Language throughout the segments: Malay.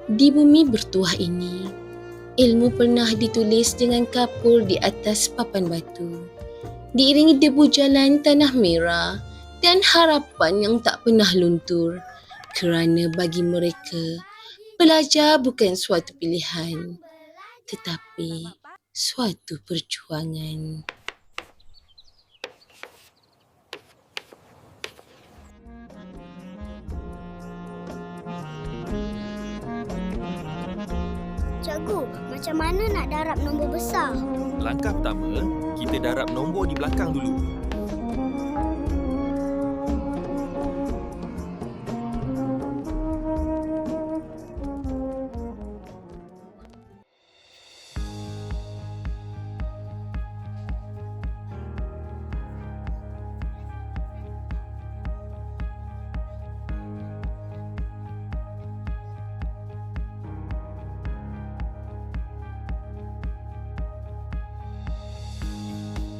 Di bumi bertuah ini, ilmu pernah ditulis dengan kapur di atas papan batu. Diiringi debu jalan tanah merah dan harapan yang tak pernah luntur. Kerana bagi mereka, belajar bukan suatu pilihan, tetapi suatu perjuangan. Cikgu, macam mana nak darab nombor besar? Langkah pertama, kita darab nombor di belakang dulu.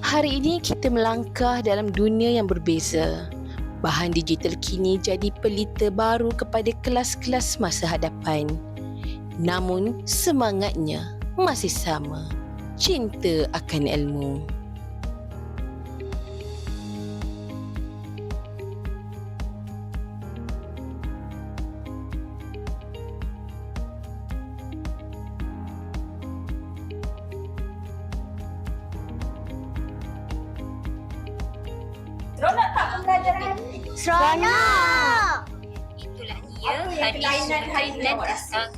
Hari ini kita melangkah dalam dunia yang berbeza. Bahan digital kini jadi pelita baru kepada kelas-kelas masa hadapan. Namun semangatnya masih sama. Cinta akan ilmu. Seronok tak pembelajaran hari ni? Seronok! Itulah dia hadis Thailand Ustaz.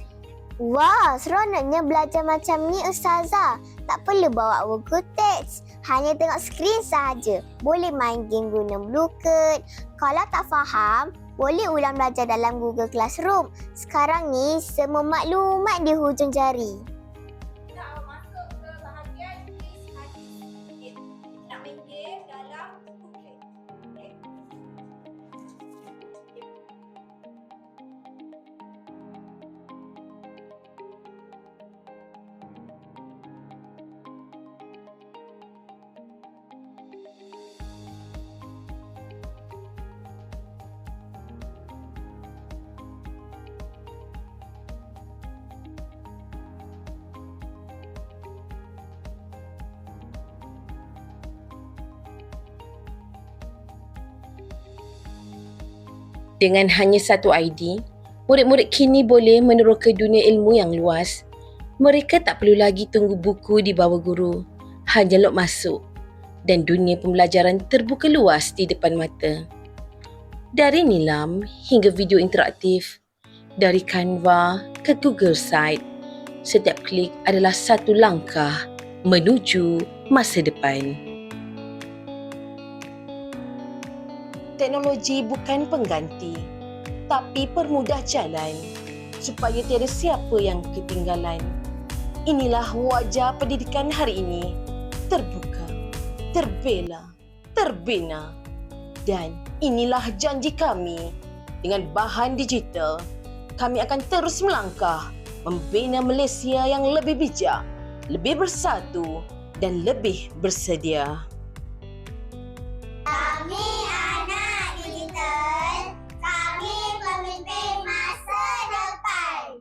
Wah, seronoknya belajar macam ni Ustazah. Tak perlu bawa buku teks. Hanya tengok skrin sahaja. Boleh main game guna Bluecode. Kalau tak faham, boleh ulang belajar dalam Google Classroom. Sekarang ni, semua maklumat di hujung jari. Nak masuk ke bahagian quiz hadis. Okay. Nak main game dalam booklet. Okay. Dengan hanya satu ID, murid-murid kini boleh meneroka dunia ilmu yang luas. Mereka tak perlu lagi tunggu buku di bawah guru. Hanya log masuk dan dunia pembelajaran terbuka luas di depan mata. Dari nilam hingga video interaktif, dari Canva ke Google Site, setiap klik adalah satu langkah menuju masa depan. Teknologi bukan pengganti, tapi permudah jalan supaya tiada siapa yang ketinggalan. Inilah wajah pendidikan hari ini, terbuka, terbela, terbina. Dan inilah janji kami, dengan bahan digital, kami akan terus melangkah membina Malaysia yang lebih bijak, lebih bersatu dan lebih bersedia. Kami anak digital, kami pemimpin masa depan.